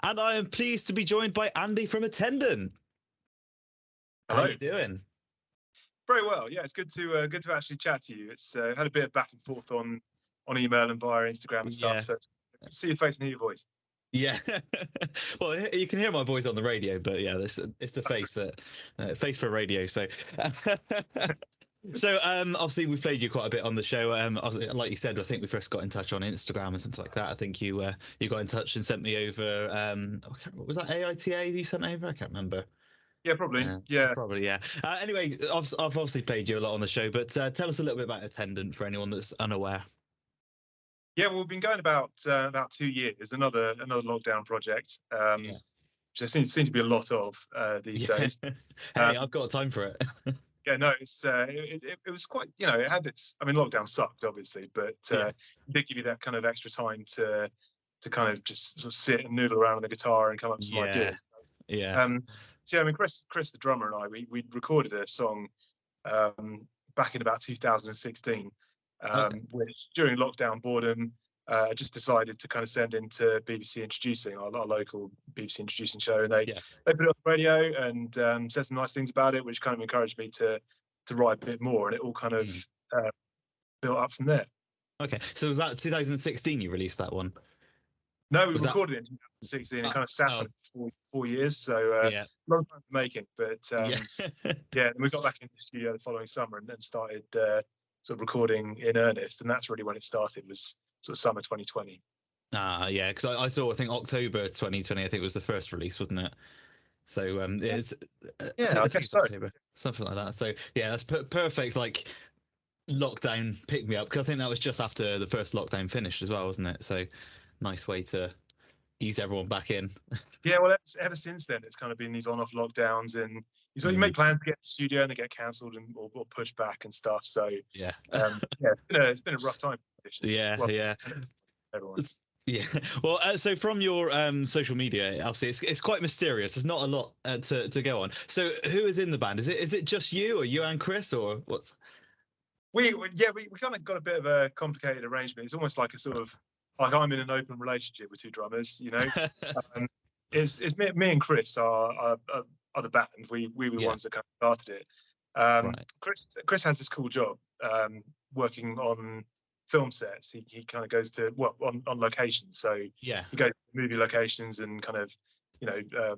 And I am pleased to be joined by Andy from Attendant. Hello. How you doing? Very well. Yeah, it's good to actually chat to you. It's had a bit of back and forth on email and via Instagram and stuff. Yeah. So see your face and hear your voice. Yeah. Well, you can hear my voice on the radio, but yeah, it's the face that face for radio. So. So obviously we played you quite a bit on the show. Like you said, I think we first got in touch on Instagram and something like that. I think you got in touch and sent me over. What was that AITA you sent over? I can't remember. Yeah, probably. Probably, yeah. Anyway, I've obviously played you a lot on the show, but tell us a little bit about Attendant for anyone that's unaware. Yeah, well, we've been going about 2 years. Another lockdown project. Which there seems to be a lot of these days. Hey, I've got time for it. Yeah, no, it was quite, it had its. I mean, lockdown sucked, obviously, but it did give you that kind of extra time to kind of just sort of sit and noodle around on the guitar and come up with some ideas. Yeah. So, I mean, Chris, the drummer, and I, we recorded a song back in about 2016, which during lockdown boredom, I just decided to kind of send into BBC Introducing, our local BBC Introducing show, and they put it on the radio and said some nice things about it, which kind of encouraged me to write a bit more, and it all kind of built up from there. Okay, so was that 2016 you released that one? No, we recorded it in 2016 and kind of sat on it for 4 years, so long time for making. But we got back into the studio the following summer and then started sort of recording in earnest, and that's really when it started, was sort of summer 2020. Yeah, because I saw, I think October 2020, I think was the first release, wasn't it? So it's I guess so. October, something like that. So yeah, that's perfect, like lockdown pick me up, because I think that was just after the first lockdown finished as well, wasn't it? So nice way to ease everyone back in. Yeah, well, ever since then, it's kind of been these on-off lockdowns, and you make plans to get to the studio and they get cancelled or pushed back and stuff. So it's been a rough time. Everyone. Yeah. Well, so from your social media, obviously it's quite mysterious. There's not a lot to go on. So who is in the band? Is it just you, or you and Chris, or what's? We kind of got a bit of a complicated arrangement. It's almost like a sort of, like, I'm in an open relationship with two drummers, It's me and Chris are the band. We were the ones that kind of started it. Chris has this cool job working on film sets. He kind of goes to on locations. So he goes to movie locations and kind of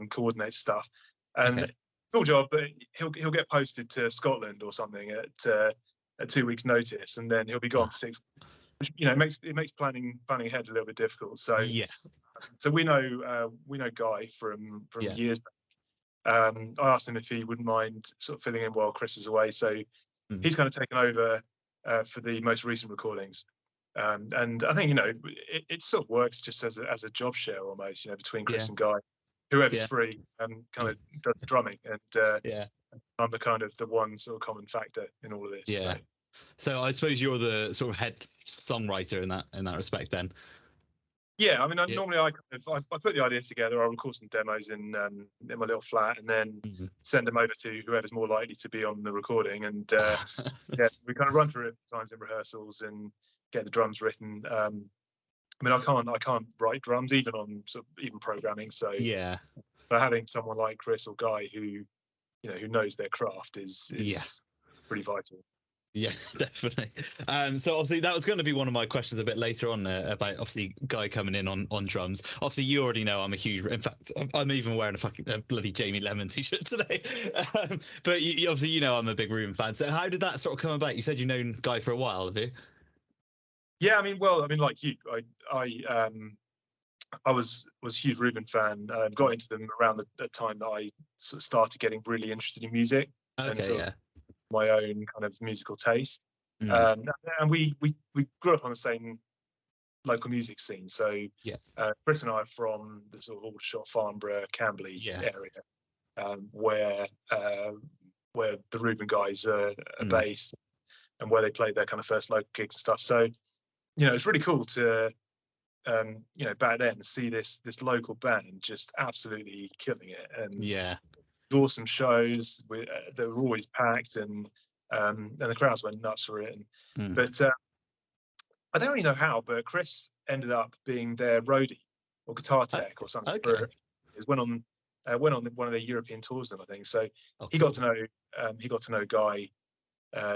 coordinates stuff. And cool job, but he'll get posted to Scotland or something at 2 weeks' notice, and then he'll be gone for 6 weeks. It makes planning ahead a little bit difficult. So so we know Guy from years back. I asked him if he wouldn't mind sort of filling in while Chris is away. So he's kind of taken over for the most recent recordings. And I think it sort of works just as a job share almost, between Chris and Guy. Whoever's free kind of does the drumming, and I'm the kind of the one sort of common factor in all of this. Yeah. So I suppose you're the sort of head songwriter in that respect, then. Yeah, I mean, normally I put the ideas together. I record some demos in my little flat, and then send them over to whoever's more likely to be on the recording. And we kind of run through it times in rehearsals and get the drums written. I mean, I can't write drums even on even programming. So but having someone like Chris or Guy who knows their craft is pretty vital. Yeah, definitely. So obviously that was going to be one of my questions a bit later on about obviously Guy coming in on drums. Obviously you already know I'm a huge. In fact, I'm even wearing a bloody Jamie Lemon t-shirt today. But obviously I'm a big Ruben fan. So how did that sort of come about? You said you've known Guy for a while, have you? Yeah, I mean, like you, I was a huge Ruben fan. Got into them around the time that I sort of started getting really interested in music. My own kind of musical taste, and we grew up on the same local music scene. So Chris and I are from the sort of Aldershot, Farnborough, Camberley area, where the Ruben guys are based, and where they played their kind of first local gigs and stuff. So it's really cool to back then see this local band just absolutely killing it, and awesome shows. They were always packed, and the crowds went nuts for it. But I don't really know how, but Chris ended up being their roadie or Guitar Tech or something. Okay. It went on one of the European tours, then I think. So Oh, he cool. got to know Guy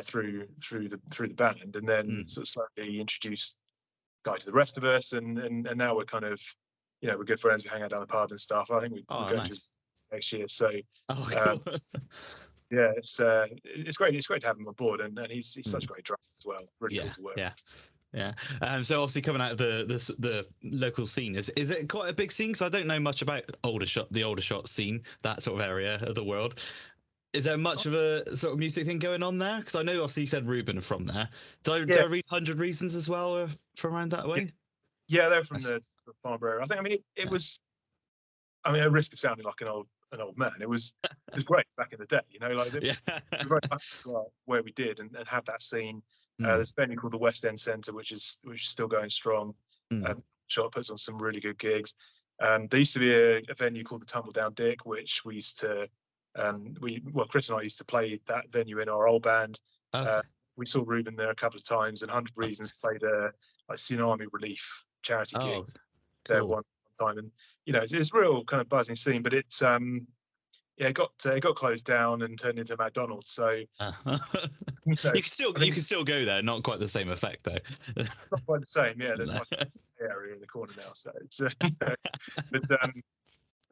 through the band, and then Mm. sort of slowly introduced Guy to the rest of us, and now we're kind of, we're good friends. We hang out down the pub and stuff. I think we're going to Nice. next year. So Oh, cool. yeah, it's great. It's great to have him on board, and he's such a great drummer as well. Really cool to work. Yeah. So obviously coming out of the local scene, is it quite a big scene? Because I don't know much about the older shot scene, that sort of area of the world. Is there much of a sort of music thing going on there? Because I know obviously you said Ruben are from there. Did I read 100 Reasons as well from around that way? Yeah, they're from the Farnborough area. I think. I mean, it was. I mean, at risk of sounding like an old man, it was great back in the day. Like we were very lucky where we did and have that scene. There's a venue called the West End Centre, which is still going strong. Shot puts on some really good gigs. There used to be a venue called the Tumble Down Dick, which we used to. Chris and I used to play that venue in our old band. Okay. We saw Ruben there a couple of times, and 100 Reasons played a tsunami relief charity gig there one time, and it's a real kind of buzzing scene. But it's it got closed down and turned into McDonald's. So you can still go there. Not quite the same effect though. Not quite the same. Yeah, there's like an area in the corner now. So it's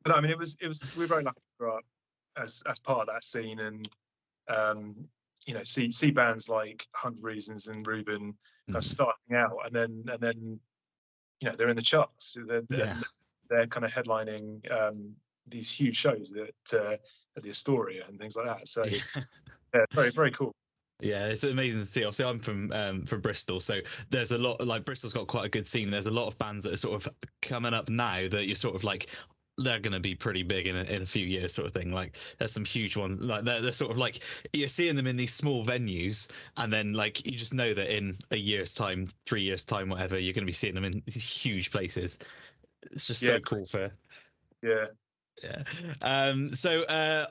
but I mean, it was we were very lucky to grow up as part of that scene, and see bands like 100 Reasons and Ruben starting out, and then they're in the charts. They're kind of headlining these huge shows at the Astoria and things like that. So yeah, very, very cool. Yeah, it's amazing to see. Obviously, I'm from Bristol, so there's a lot. Like Bristol's got quite a good scene. There's a lot of bands that are sort of coming up now that you're sort of like, they're going to be pretty big in a few years, sort of thing. Like there's some huge ones, like they're sort of like, you're seeing them in these small venues, and then like you just know that in a year's time, 3 years time, whatever, you're going to be seeing them in these huge places. It's just so cool for. Yeah. So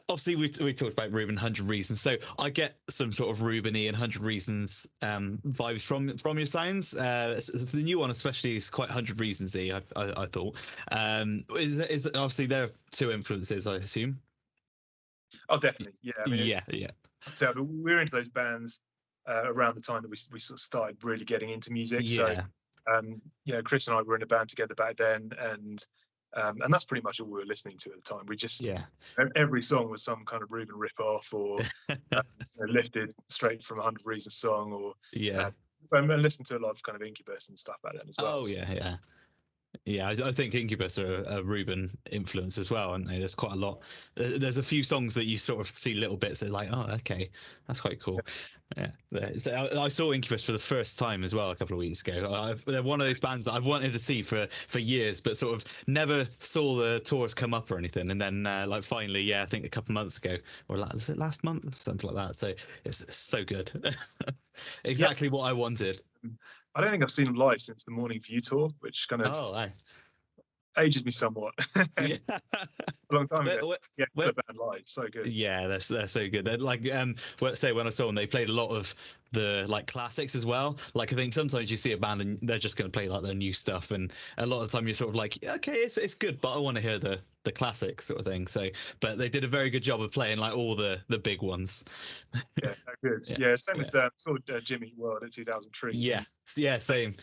obviously we talked about Ruben 100 Reasons. So I get some sort of Ruben-y and 100 Reasons vibes from your sounds. The new one especially is quite 100 Reasons-y, I thought. Is obviously there are two influences, I assume. Oh, definitely. Yeah. I mean, yeah. We were into those bands around the time that we sort of started really getting into music. Yeah. So Chris and I were in a band together back then, and that's pretty much all we were listening to at the time. We just every song was some kind of Ruben rip-off, or lifted straight from a 100 Reasons song, or and listened to a lot of kind of Incubus and stuff back then as well. Yeah, I think Incubus are a Ruben influence as well, aren't they? There's quite a lot. There's a few songs that you sort of see little bits that are like, oh, okay, that's quite cool. Yeah. So I saw Incubus for the first time as well a couple of weeks ago. They're one of those bands that I've wanted to see for years, but sort of never saw the tours come up or anything. And then like finally, I think a couple of months ago, or was it last month, something like that. So it's so good. Exactly what I wanted. I don't think I've seen them live since the Morning View tour, which kind of ages me somewhat. A long time ago. The band live, so good. Yeah, they're so good. They're like say when I saw them, they played a lot of the like classics as well. Like I think sometimes you see a band and they're just going to play like their new stuff, and a lot of the time you're sort of like, okay, it's good, but I want to hear the classics sort of thing. So, but they did a very good job of playing like all the big ones. Yeah, good. Yeah, same with sort of Jimmy World at 2000 Trees. Yeah, same.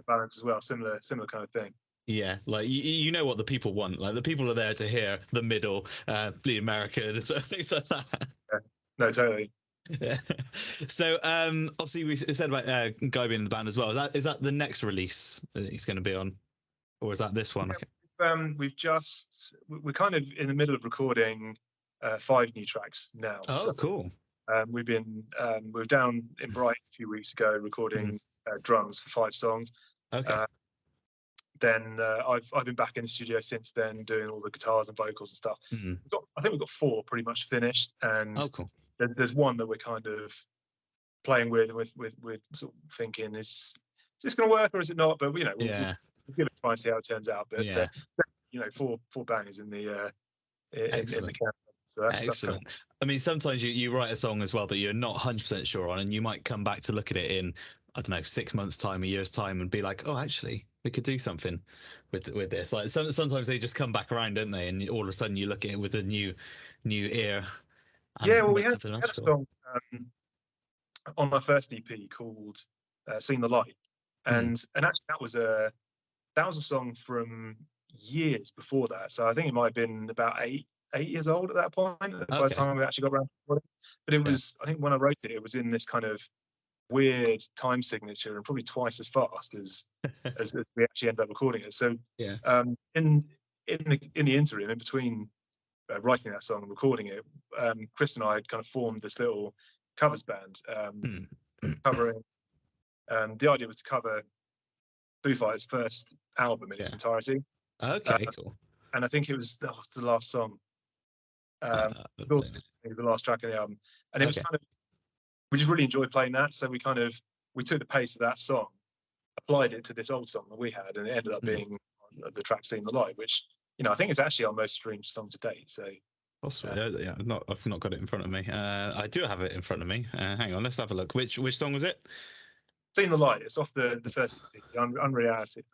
Balance as well, similar kind of thing. Yeah, like you know what the people want. Like the people are there to hear the middle, Bleed America, and things like that. Yeah. No, totally. Yeah. So obviously we said about Guy being in the band as well. Is that the next release that he's going to be on, or is that this one? Yeah, we're kind of in the middle of recording 5 new tracks now. Oh, cool. We were down in Brighton a few weeks ago recording drums for 5 songs. Okay. Then I've been back in the studio since then, doing all the guitars and vocals and stuff. I think we've got 4 pretty much finished, and cool. There's one that we're kind of playing with sort of thinking, is this going to work or is it not? But we'll give it a try and see how it turns out. But 4 bangers in the camera. So that's excellent. Cool. I mean, sometimes you write a song as well that you're not 100% sure on, and you might come back to look at it in I don't know, 6 months time, a year's time, and be like, oh, actually, we could do something with this. Like sometimes they just come back around, don't they? And all of a sudden you look at it with a new ear Yeah, and well, make something we had else a cool. song on my first EP called "Seen the Light," Hmm. and actually that was a song from years before that. So I think it might have been about 8 years old at that point by the Okay. time we actually got around to recording. But it Yeah. was, I think when I wrote it, it was in this kind of weird time signature and probably twice as fast as we actually ended up recording it. So Yeah. in the interim, in between writing that song and recording it, Chris and I had kind of formed this little covers band Hmm. covering. The idea was to cover Foo Fighters' first album in its Yeah. entirety, Okay. Cool. and I think it was, oh, the last song, Lovely. the last track of the album, and it was Okay. kind of, we just really enjoyed playing that. So we took the pace of that song, applied it to this old song that we had, and it ended up Hmm. being the track "Seen the Light," which, you know, I think is actually our most streamed song to date. So Possibly. Yeah. I've not got it in front of me. I do have it in front of me. Hang on. Let's have a look. Which song was it? "Seen the Light," it's off the first EP, Unreality.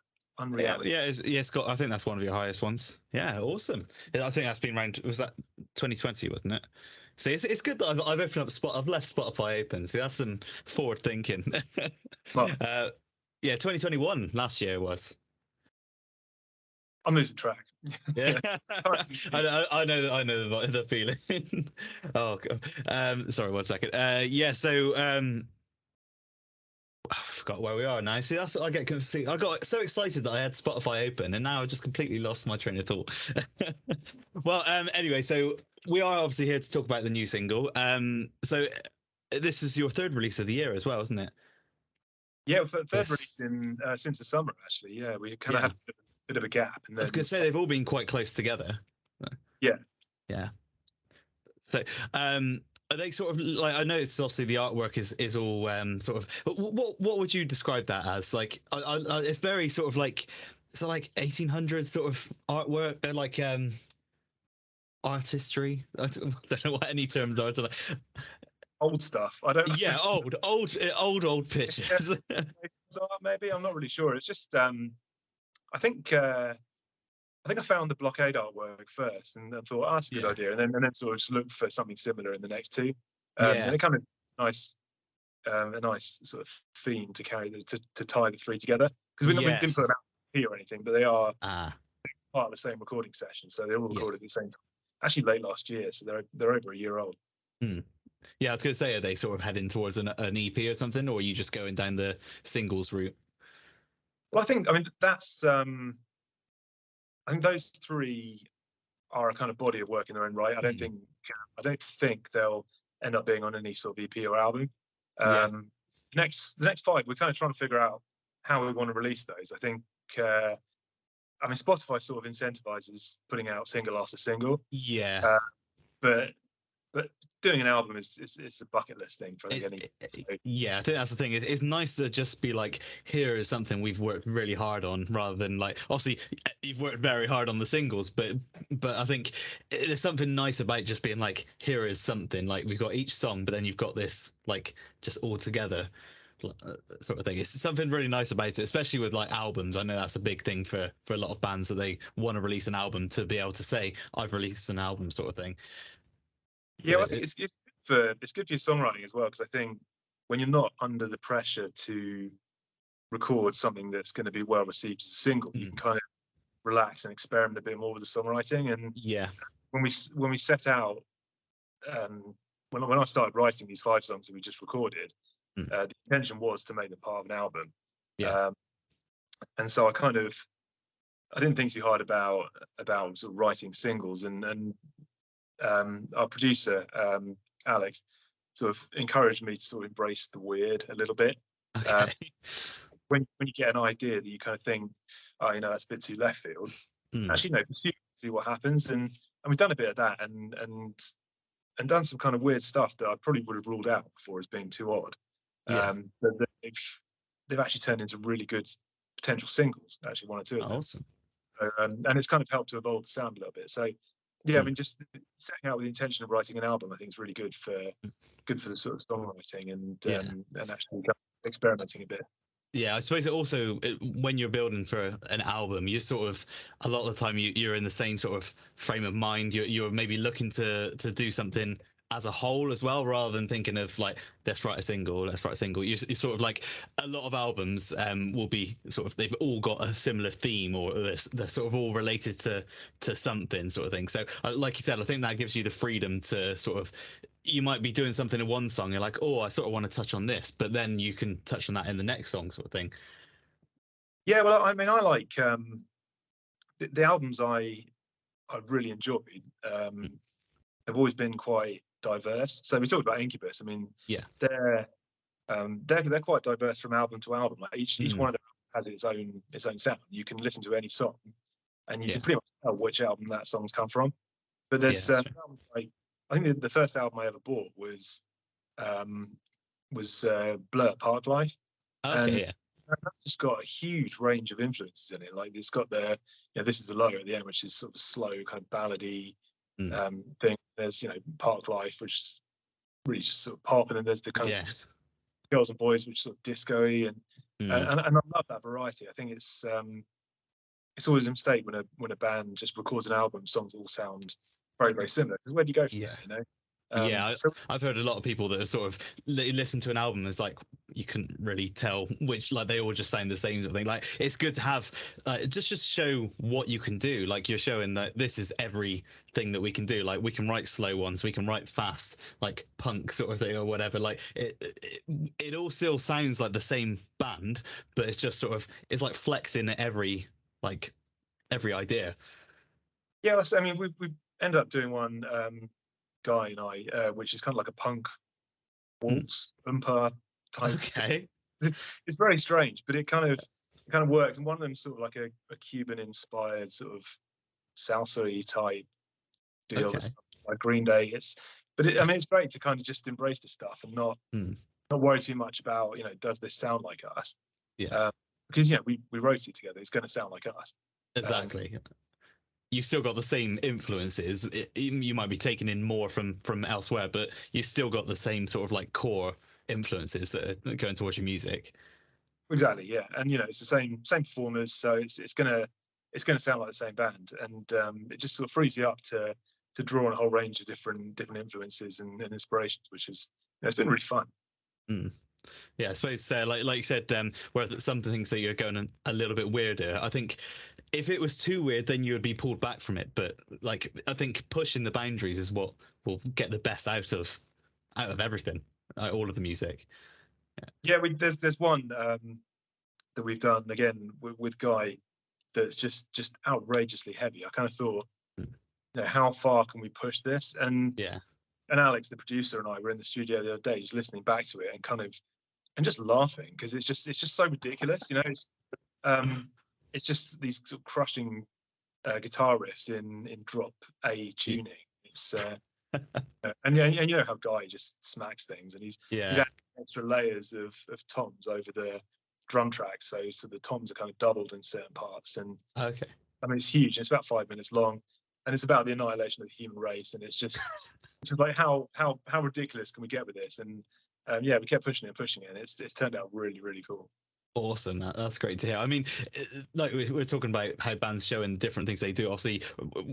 Yeah, yeah, it's got. I think that's one of your highest ones. Yeah, awesome. Yeah, I think that's been around. Was that 2020, wasn't it? See, it's good that I've opened up Spot. I've left Spotify open. See, that's some forward thinking. But Yeah, 2021 last year was. I'm losing track. Yeah, I know the feeling. Oh god. Sorry, 1 second. Yeah, so I forgot where we are now. See, that's what I get confused. I got so excited that I had Spotify open, and now I just completely lost my train of thought. Well, anyway, so we are obviously here to talk about the new single. So this is your third release of the year as well, isn't it? Yeah, third Yes. release in since the summer, actually. Yeah, we kind of Yeah. had a bit of a gap, and I was then going to say they've all been quite close together. yeah. Yeah. So, are they sort of like, I know it's obviously the artwork is all sort of, but what would you describe that as? Like, it's very sort of like, it's like 1800s sort of artwork. They're like artistry. I don't know what any terms are. It's like, Old stuff. I don't. yeah, old pictures. Maybe I'm not really sure. It's just I think I found the blockade artwork first, and then thought, oh, that's a good Yeah, idea, and then sort of just looked for something similar in the next two, and yeah, it kind of nice, a nice sort of theme to carry to tie the three together, because we didn't yes. put them out here or anything, but they are Ah, part of the same recording session, so they're all yeah. recorded at the same time. Actually, late last year, so they're over a year old. Hmm. Yeah, I was going to say, are they sort of heading towards an EP or something, or are you just going down the singles route? Well, I mean, that's I think those three are a kind of body of work in their own right. Hmm. I don't think they'll end up being on any sort of EP or album. Yeah. The next five, we're kind of trying to figure out how we want to release those. I think, I mean, Spotify sort of incentivizes putting out single after single, Yeah. but doing an album is a bucket list thing for any. Yeah, I think that's the thing. It's nice to just be like, here is something we've worked really hard on, rather than like, obviously you've worked very hard on the singles, but I think there's something nice about just being like, here is something, like we've got each song, but then you've got this like just all together sort of thing. It's something really nice about it, especially with like albums. I know that's a big thing for a lot of bands, that they want to release an album to be able to say, I've released an album, sort of thing. Yeah, well, I think it's good for your songwriting as well, because I think when you're not under the pressure to record something that's going to be well received as a single, you can kind of relax and experiment a bit more with the songwriting. And Yeah. when we set out, when I started writing these 5 songs that we just recorded, the intention was to make them part of an album. Yeah. And so I didn't think too hard about sort of writing singles, and our producer Alex sort of encouraged me to sort of embrace the weird a little bit. Okay. When you get an idea that you kind of think, oh, you know, that's a bit too left field, actually no, pursue, see what happens. And we've done a bit of that, and done some kind of weird stuff that I probably would have ruled out before as being too odd. Yeah. But they've actually turned into really good potential singles, actually one or two of them. Awesome. And it's kind of helped to evolve the sound a little bit. So yeah, I mean, just setting out with the intention of writing an album, I think is really good for the sort of songwriting, and actually experimenting a bit. Yeah, I suppose it also when you're building for an album, you sort of a lot of the time you're in the same sort of frame of mind. You're maybe looking to do something as a whole as well, rather than thinking of like let's write a single, let's write a single. You're sort of like a lot of albums will be sort of they've all got a similar theme, or they're sort of all related to something sort of thing. So like you said, I think that gives you the freedom to sort of you might be doing something in one song, you're like, oh, I sort of want to touch on this, but then you can touch on that in the next song, sort of thing. Yeah, well, I mean, I like the albums I've really enjoyed. Have always been quite diverse. So we talked about Incubus. I mean, Yeah. They're quite diverse from album to album. Like each one of them has its own sound. You can listen to any song, and you can pretty much tell which album that song's come from. But there's like I think the first album I ever bought was Blur Parklife. Okay, yeah. That's just got a huge range of influences in it. Like it's got This Is a Low at the end, which is sort of slow, kind of ballady thing. There's Parklife, which is really just sort of pop, and then there's the kind of Girls and Boys, which is sort of disco-y, and I love that variety. I think it's always a mistake when a band just records an album, songs all sound very, very similar. Because where do you go from there, I've heard a lot of people that are sort of listen to an album. It's like you couldn't really tell which, like they all just sound the same sort of thing. Like it's good to have just show what you can do. Like you're showing that this is everything that we can do. Like we can write slow ones, we can write fast, like punk sort of thing or whatever. Like it all still sounds like the same band, but it's just sort of it's like flexing every idea. Yeah, I mean we ended up doing one. Guy and I, which is kind of like a punk waltz oompa type. Okay. It's very strange, but it kind of works. And one of them sort of like a Cuban-inspired sort of salsa-y type deal. Okay. Like Green Day. I mean, it's great to kind of just embrace the stuff and not worry too much about does this sound like us? Yeah. Because we wrote it together. It's going to sound like us. Exactly. You've still got the same influences. You might be taking in more from elsewhere, but you've still got the same sort of like core influences that are going towards your music. Exactly, yeah, and it's the same performers, so it's gonna sound like the same band, and it just sort of frees you up to draw on a whole range of different influences and inspirations, which is it's been really fun. Yeah, I suppose like you said, where some things that you're going a little bit weirder. I think if it was too weird, then you would be pulled back from it. But like I think pushing the boundaries is what will get the best out of everything, all of the music. Yeah, there's one that we've done again with Guy that's just outrageously heavy. I kind of thought, how far can we push this? And Alex, the producer, and I were in the studio the other day, just listening back to it and just laughing because it's just so ridiculous, It's just these sort of crushing guitar riffs in drop A tuning. It's and you know how Guy just smacks things, and he's adding extra layers of toms over the drum tracks, so the toms are kind of doubled in certain parts. And I mean it's huge. It's about 5 minutes long, and it's about the annihilation of the human race. And it's just like how ridiculous can we get with this? And we kept pushing it, and it's turned out really, really cool. Awesome, that's great to hear. I mean, like we're talking about how bands showing different things they do. Obviously,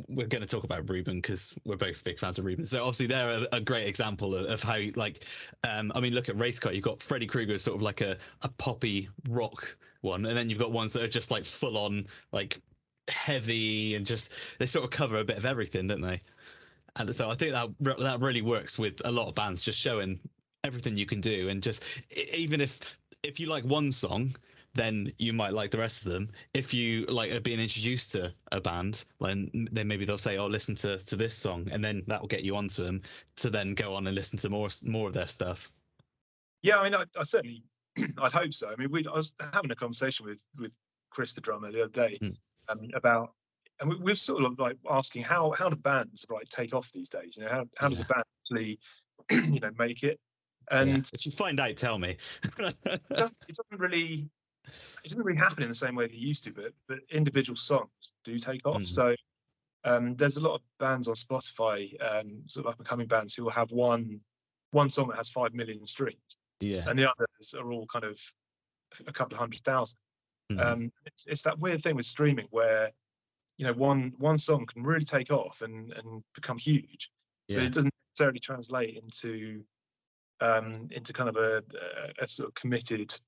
we're going to talk about Ruben because we're both big fans of Ruben. So obviously, they're a great example of how like, I mean, look at Race Car. You've got Freddy Krueger, sort of like a poppy rock one, and then you've got ones that are just like full on like heavy and just they sort of cover a bit of everything, don't they? And so I think that really works with a lot of bands, just showing everything you can do, and just even if you like one song, then you might like the rest of them. If you like are being introduced to a band, then maybe they'll say, "Oh, listen to this song," and then that will get you onto them to then go on and listen to more of their stuff. Yeah, I mean, I certainly, I'd hope so. I mean, I was having a conversation with Chris, the drummer, the other day about, and we've sort of like asking how do bands like take off these days? How does a band actually, make it? And if you find out, tell me. it doesn't really happen in the same way that it used to, but individual songs do take off. So there's a lot of bands on Spotify, sort of up and coming bands, who will have one song that has 5 million streams, Yeah. and the others are all kind of a couple of 100,000. It's that weird thing with streaming where, you know, one song can really take off and become huge, but Yeah. it doesn't necessarily translate into kind of a sort of committed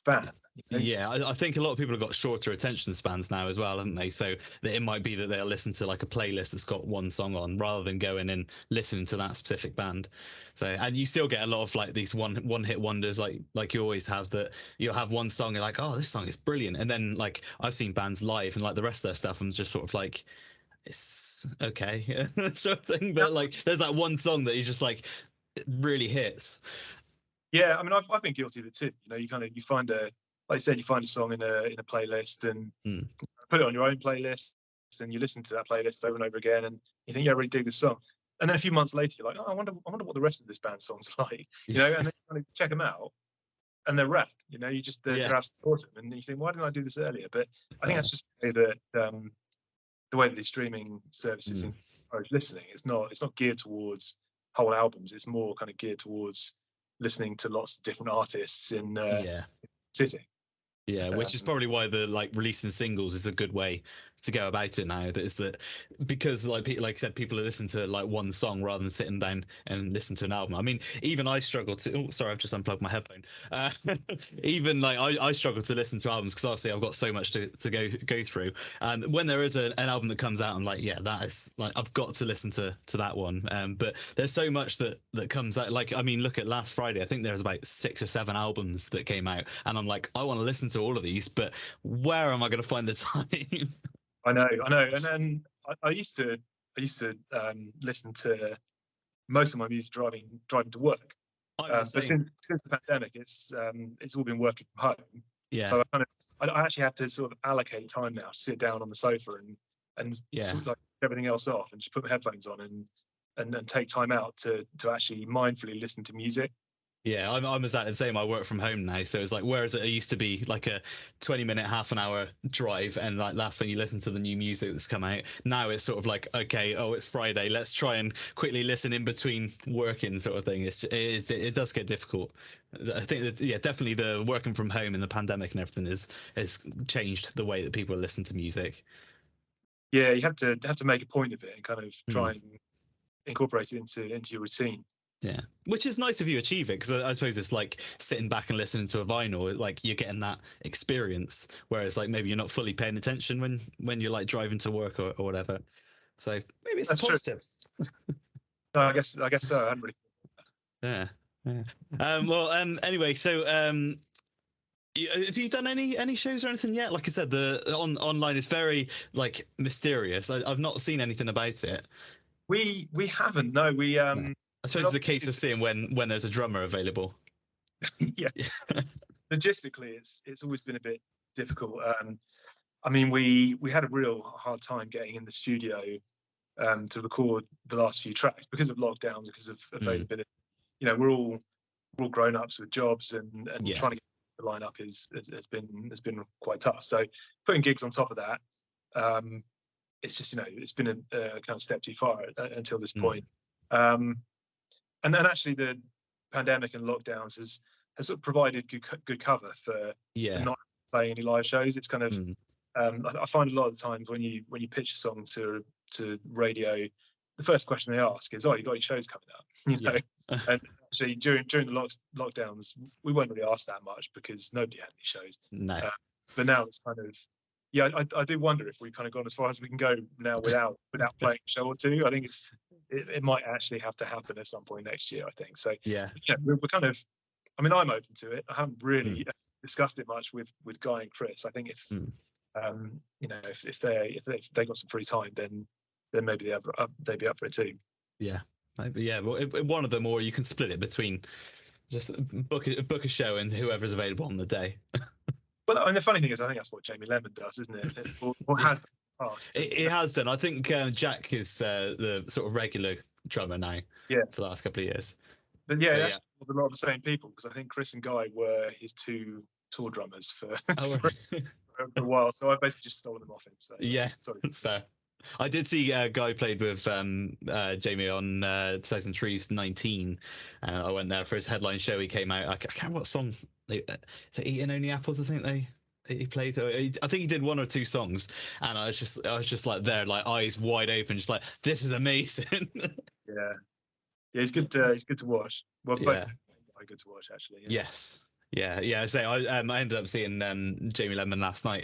fan. You know? Yeah, I think a lot of people have got shorter attention spans now as well, haven't they? So that it might be that they'll listen to like a playlist that's got one song on rather than going and listening to that specific band. So, and you still get a lot of like these one hit wonders, like you always have, that you'll have one song, you're like, oh, this song is brilliant, and then like I've seen bands live and like the rest of their stuff, I'm just sort of like, it's okay, sort of thing. But like, there's that one song that you just like, it really hits. Yeah, I mean, I've been guilty of it too. You know, you find a, like I said, you find a song in a playlist and put it on your own playlist, and you listen to that playlist over and over again, and you think, yeah, I really dig this song. And then a few months later, you're like, oh, I wonder what the rest of this band's songs are like, you know, and then you kind of check them out, and they're rap. You know, you just they're absolutely awesome, and you think, why didn't I do this earlier? But I think that's just the way that these streaming services encourage listening. It's not geared towards whole albums. It's more kind of geared towards listening to lots of different artists in sitting. Yeah, which is probably why the like releasing singles is a good way to go about it now. That is that because like I said, people are listening to like one song rather than sitting down and listen to an album. I mean, even I struggle to. Oh, sorry, I've just unplugged my headphone. Even like I struggle to listen to albums because obviously I've got so much to go through. And when there is an album that comes out, I'm like, yeah, that is like I've got to listen to that one. But there's so much that comes out. Like I mean, look at last Friday. I think there was about 6 or 7 albums that came out, and I'm like, I want to listen to all of these, but where am I going to find the time? I know, and then I used to listen to most of my music driving to work. But since the pandemic, it's all been working from home. Yeah. So I actually have to sort of allocate time now to sit down on the sofa and sort of like everything else off and just put my headphones on and take time out to actually mindfully listen to music. Yeah, I'm exactly the same. I work from home now, so it's like, whereas it used to be like a 20-minute, half an hour drive, and like that's when you listen to the new music that's come out. Now it's sort of like, okay, oh, it's Friday, let's try and quickly listen in between working, sort of thing. It does get difficult. I think that definitely the working from home and the pandemic and everything has changed the way that people listen to music. Yeah, you have to make a point of it and kind of try and incorporate it into your routine. Yeah, which is nice if you achieve it, because I suppose it's like sitting back and listening to a vinyl, like you're getting that experience, whereas like maybe you're not fully paying attention when you're like driving to work or whatever. So maybe it's positive. No, I guess so. I hadn't really. Yeah. Well, anyway, so have you done any shows or anything yet? Like I said, the online is very like mysterious. I've not seen anything about it. We haven't. No, we I suppose it's the case of seeing when there's a drummer available. Yeah. Logistically, it's always been a bit difficult. I mean, we had a real hard time getting in the studio to record the last few tracks because of lockdowns, because of availability. You know, we're all grown ups with jobs, and trying to get the lineup has been quite tough. So putting gigs on top of that, it's just, you know, it's been a kind of step too far until this point. And then actually the pandemic and lockdowns has sort of provided good cover for not playing any live shows. It's kind of I find a lot of the times when you pitch a song to radio, the first question they ask is, "Oh, you got your shows coming up?" You know. And actually during the lockdowns, we weren't really asked that much because nobody had any shows. No. But now it's kind of, yeah, I do wonder if we've kind of gone as far as we can go now without playing a show or two. I think it might actually have to happen at some point next year, I think. So we're kind of, I mean, I'm open to it. I haven't really discussed it much with Guy and Chris. I think if you know, if they got some free time, then maybe they'd be up for it too. Yeah. Yeah, well, one of them, or you can split it between just book a show and whoever's available on the day. Well, and the funny thing is, I think that's what Jamie Lemon does, isn't it? Or has past. It has done. I think Jack is the sort of regular drummer now. Yeah. For the last couple of years. But that's a lot of the same people, because I think Chris and Guy were his two tour drummers for a while. So I basically just stole them off him. So yeah, sorry. Fair. I did see a guy played with Jamie on 2003's 19. I went there for his headline show. He came out. I can't remember what song. Is it Eating Only Apples? I think he played. I think he did one or two songs, and I was just like there, like eyes wide open, just like this is amazing. Yeah, yeah, he's good. He's good to watch. Well, both Yeah. are good to watch actually. Yeah. Yes. Yeah. So I ended up seeing Jamie Lemon last night.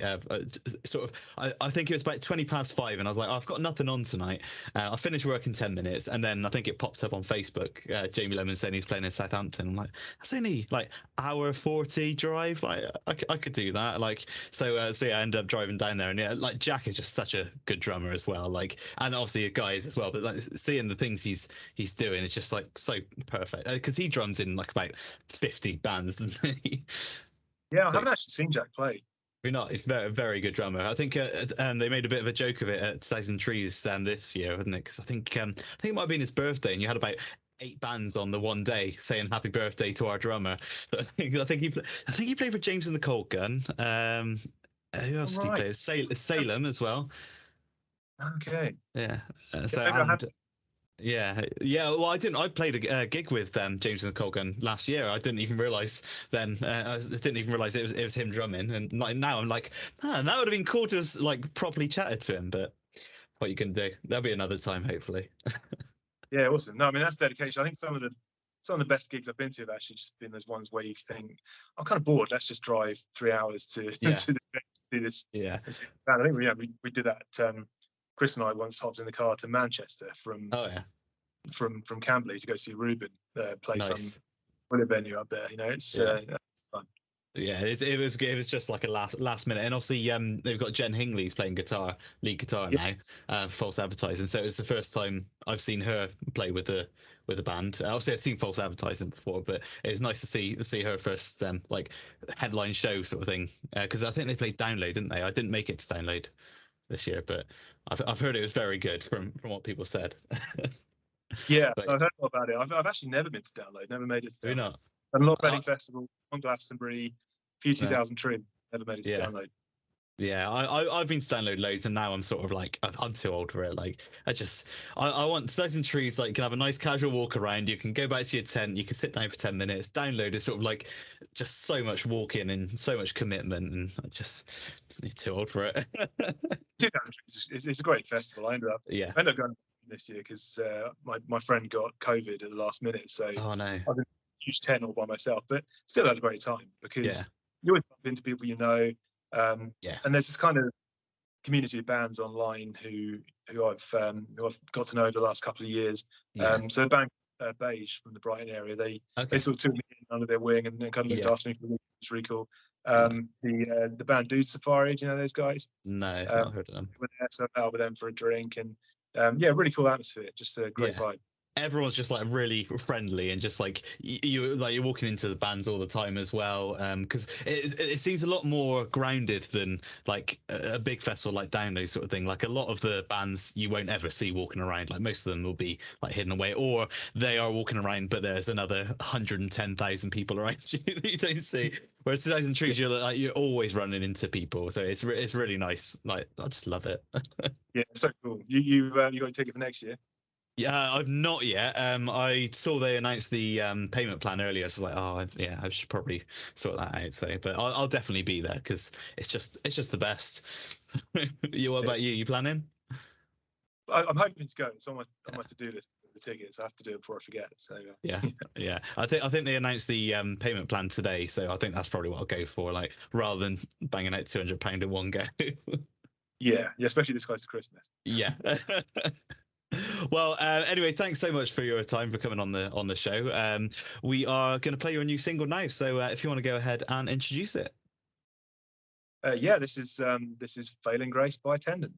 Sort of, I think it was about 5:20, and I was like, oh, I've got nothing on tonight. I finished work in 10 minutes, and then I think it popped up on Facebook. Jamie Lemon saying he's playing in Southampton. I'm like, that's only like hour 40 drive. Like I could do that. Like so yeah, I ended up driving down there, and yeah, like Jack is just such a good drummer as well. Like, and obviously guys as well. But like seeing the things he's doing, it's just like so perfect because he drums in like about 50 bands. Yeah, I haven't actually seen Jack play. We're not. He's very, very good drummer. I think they made a bit of a joke of it at 2003's this year, wasn't it? Because I think it might have been his birthday, and you had about 8 bands on the one day saying "Happy Birthday" to our drummer. So I think he played for James and the Cold Gun. Who else did he play? Salem as well. Okay. Yeah. Yeah, Yeah. Well, I didn't. I played a gig with James and the Cold Gun last year. I didn't even realize then. I didn't even realize it was him drumming. And like, now I'm like, man, that would have been cool to have like properly chatted to him. But what you can do, there'll be another time, hopefully. Yeah, awesome. No, I mean that's dedication. I think some of the best gigs I've been to have actually just been those ones where you think, I'm kind of bored. Let's just drive 3 hours to to do this. Yeah. I think we did that. Chris and I once hopped in the car to Manchester from Camberley to go see Ruben play some venue up there. You know, it's fun. Yeah, it was just like a last minute, and obviously they've got Jen Hingley's playing lead guitar now, False Advertising. So it's the first time I've seen her play with the band. Obviously I've seen False Advertising before, but it was nice to see her first like headline show sort of thing. Because I think they played Download, didn't they? I didn't make it to Download this year, but I've heard it was very good from what people said. Yeah, I've heard all about it. I've actually never been to Download. Never made it to Download. You're not? And a lot of Reading Festival, on Glastonbury, a few 2000 Trim. Never made it to Download. Yeah, I've been to Download loads, and now I'm sort of like I'm too old for it. Like I want Snows and Trees. Like you can have a nice casual walk around. You can go back to your tent. You can sit down for 10 minutes. Download is sort of like just so much walking and so much commitment, and I just too old for it. 2000 Trees it's a great festival. I ended up going this year because my friend got COVID at the last minute, so oh no, I've been a huge tent all by myself, but still had a great time because you always bump into people you know. And there's this kind of community of bands online who I've got to know over the last couple of years. So the band Beige from the Brighton area, they sort of took me in under their wing and kind of looked after me for the week. It's really cool. The band Dude Safari, do you know those guys? No, I've not heard of them. Went there, sat out with them for a drink, and really cool atmosphere. Just a great vibe. Everyone's just like really friendly and just like you're walking into the bands all the time as well, because it seems a lot more grounded than like a big festival like Download sort of thing. Like a lot of the bands you won't ever see walking around. Like most of them will be like hidden away, or they are walking around but there's another 110,000 people around you that you don't see. Whereas 2000 Trees, you're always running into people, so it's really nice. Like I just love it. Yeah, so cool. You got a ticket for next year? Yeah, I've not yet. I saw they announced the payment plan earlier, so like, I should probably sort that out. So, but I'll definitely be there because it's just the best. What about you? You planning? I'm hoping to go. It's on my to-do list. The tickets. I have to do it before I forget. So yeah. I think they announced the payment plan today, so I think that's probably what I'll go for. Like rather than banging out £200 in one go. yeah, especially this close to Christmas. Yeah. Well, anyway, thanks so much for your time for coming on the show. We are going to play your new single now, so if you want to go ahead and introduce it. This is Failing Grace by Attendant.